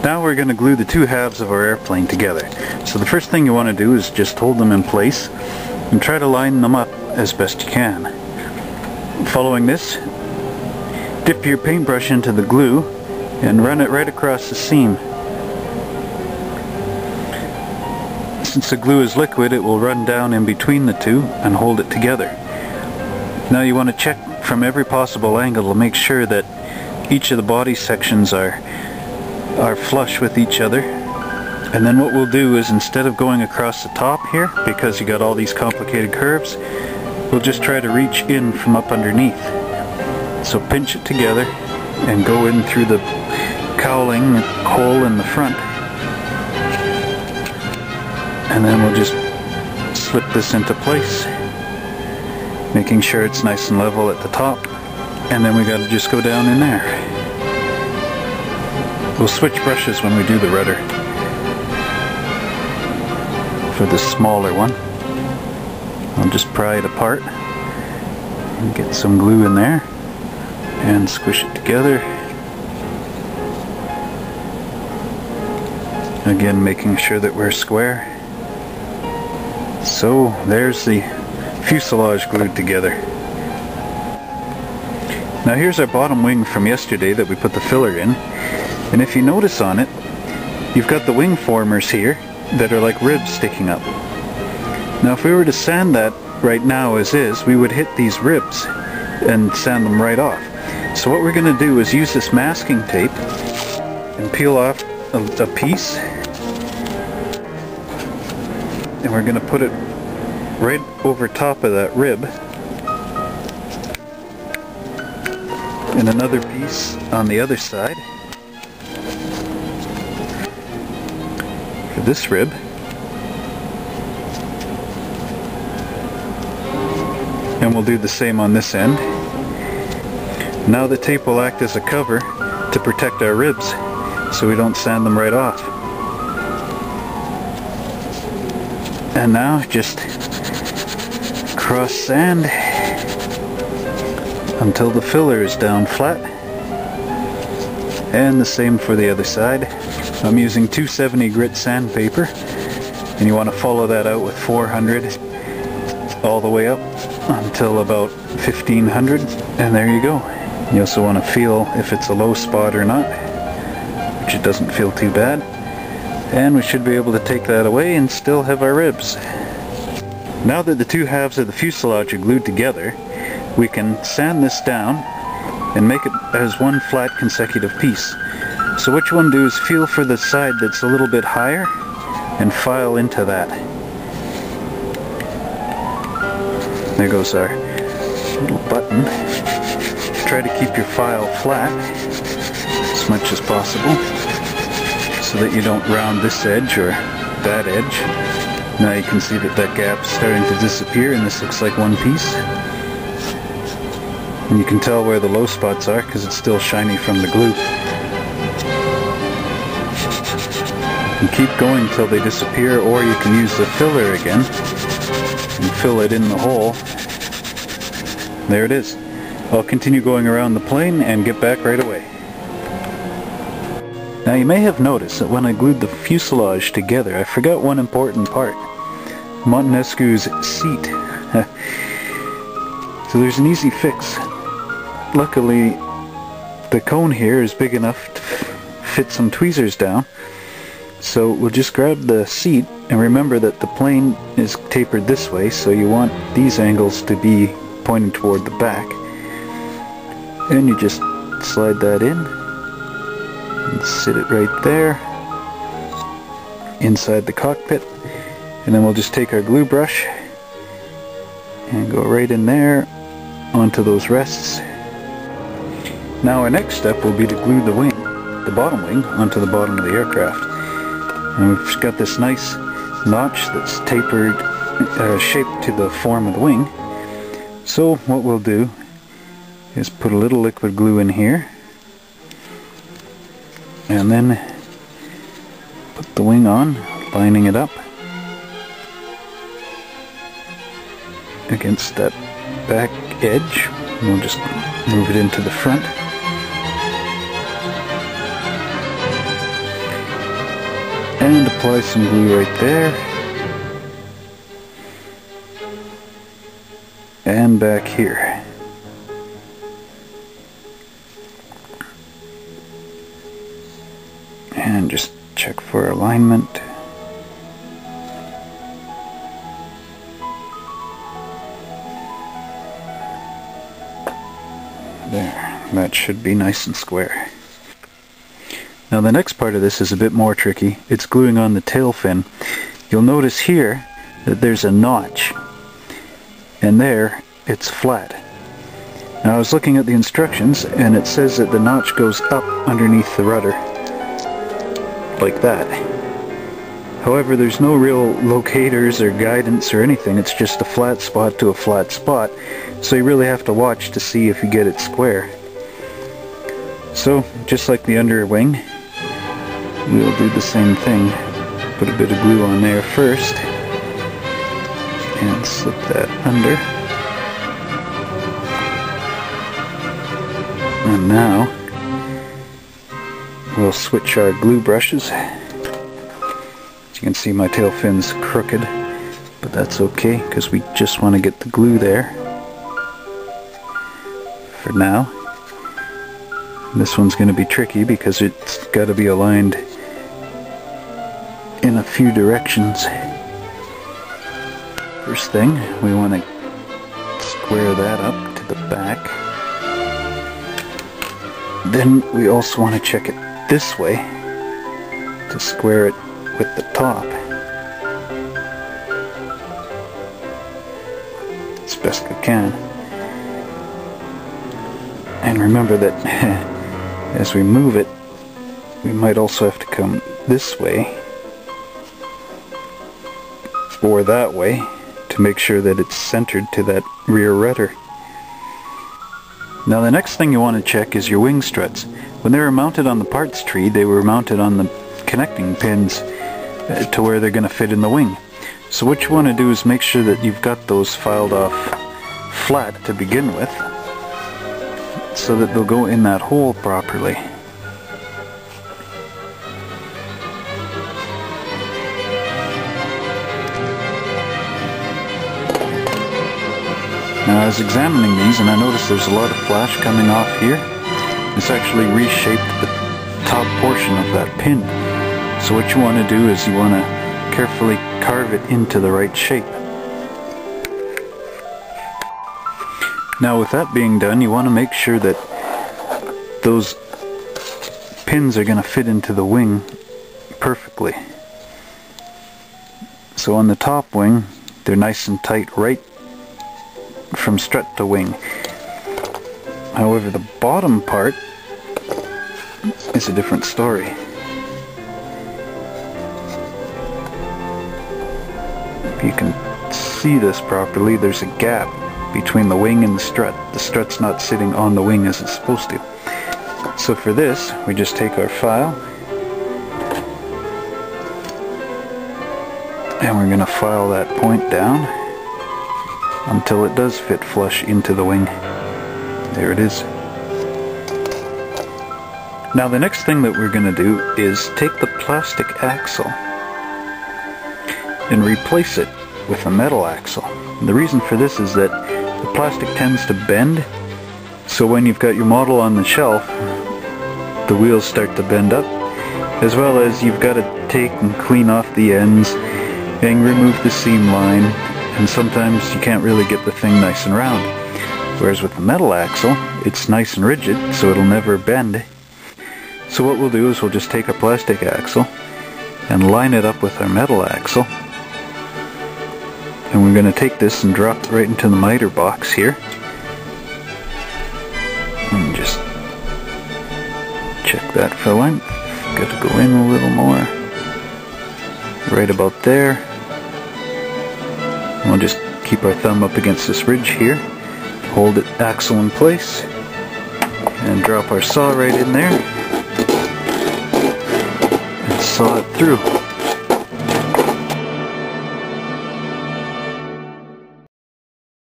Now we're going to glue the two halves of our airplane together. So the first thing you want to do is just hold them in place and try to line them up as best you can. Following this, dip your paintbrush into the glue and run it right across the seam. Since the glue is liquid, it will run down in between the two and hold it together. Now you want to check from every possible angle to make sure that each of the body sections are flush with each other. And then what we'll do is, instead of going across the top here, because you got all these complicated curves, we'll just try to reach in from up underneath. So pinch it together and go in through the cowling hole in the front. And then we'll just slip this into place, making sure it's nice and level at the top. And then we got to just go down in there. We'll switch brushes when we do the rudder. For the smaller one, I'll just pry it apart and get some glue in there and squish it together. Again, making sure that we're square. So there's the fuselage glued together. Now here's our bottom wing from yesterday that we put the filler in, and if you notice on it, you've got the wing formers here that are like ribs sticking up. Now if we were to sand that right now as is, we would hit these ribs and sand them right off. So what we're going to do is use this masking tape and peel off a piece, and we're going to put it right over top of that rib, and another piece on the other side for this rib. And we'll do the same on this end. Now the tape will act as a cover to protect our ribs so we don't sand them right off. And now just cross sand until the filler is down flat. And the same for the other side. I'm using 270 grit sandpaper, and you want to follow that out with 400 all the way up until about 1500, and there you go. You also want to feel if it's a low spot or not, which it doesn't feel too bad. And we should be able to take that away and still have our ribs. Now that the two halves of the fuselage are glued together, we can sand this down and make it as one flat consecutive piece. So what you want to do is feel for the side that's a little bit higher and file into that. There goes our little button. Try to keep your file flat as much as possible so that you don't round this edge or that edge. Now you can see that that gap's starting to disappear and this looks like one piece. And you can tell where the low spots are because it's still shiny from the glue. And keep going until they disappear, or you can use the filler again and fill it in the hole. There it is. I'll continue going around the plane and get back right away. Now you may have noticed that when I glued the fuselage together, I forgot one important part. Muntenescu's seat. So there's an easy fix. Luckily, the cone here is big enough to fit some tweezers down. So we'll just grab the seat, and remember that the plane is tapered this way, so you want these angles to be pointing toward the back. And you just slide that in and sit it right there inside the cockpit. And then we'll just take our glue brush and go right in there onto those rests. Now our next step will be to glue the wing, the bottom wing, onto the bottom of the aircraft. And we've got this nice notch that's tapered, shaped to the form of the wing. So what we'll do is put a little liquid glue in here, and then put the wing on, lining it up against that back edge. We'll just move it into the front. And apply some glue right there. And back here. And just check for alignment. There, that should be nice and square. Now the next part of this is a bit more tricky. It's gluing on the tail fin. You'll notice here that there's a notch, and there it's flat. Now I was looking at the instructions and it says that the notch goes up underneath the rudder, like that. However, there's no real locators or guidance or anything. It's just a flat spot to a flat spot, so you really have to watch to see if you get it square. So, just like the under wing, we'll do the same thing. Put a bit of glue on there first, and slip that under. And now, we'll switch our glue brushes. As you can see, my tail fin's crooked, but that's okay, because we just want to get the glue there for now. This one's going to be tricky because it's got to be aligned in a few directions. First thing, we want to square that up to the back. Then we also want to check it this way to square it with the top as best we can. And remember that as we move it, we might also have to come this way or that way to make sure that it's centered to that rear rudder. Now the next thing you want to check is your wing struts. When they were mounted on the parts tree, they were mounted on the connecting pins to where they're going to fit in the wing. So what you want to do is make sure that you've got those filed off flat to begin with, so that they'll go in that hole properly. Now I was examining these and I noticed there's a lot of flash coming off here. It's actually reshaped the top portion of that pin. So what you want to do is you want to carefully carve it into the right shape. Now with that being done, you want to make sure that those pins are going to fit into the wing perfectly. So on the top wing, they're nice and tight right from strut to wing. However, the bottom part is a different story. If you can see this properly, there's a gap between the wing and the strut. The strut's not sitting on the wing as it's supposed to. So for this, we just take our file and we're going to file that point down until it does fit flush into the wing. There it is. Now the next thing that we're going to do is take the plastic axle and replace it with a metal axle. And the reason for this is that the plastic tends to bend, so when you've got your model on the shelf, the wheels start to bend up, as well as you've got to take and clean off the ends and remove the seam line, and sometimes you can't really get the thing nice and round. Whereas with the metal axle, it's nice and rigid, so it'll never bend. So what we'll do is we'll just take our plastic axle and line it up with our metal axle, and we're going to take this and drop it right into the miter box here, and just check that for length. Got to go in a little more, right about there. And we'll just keep our thumb up against this ridge here, hold it axle in place, and drop our saw right in there and saw it through.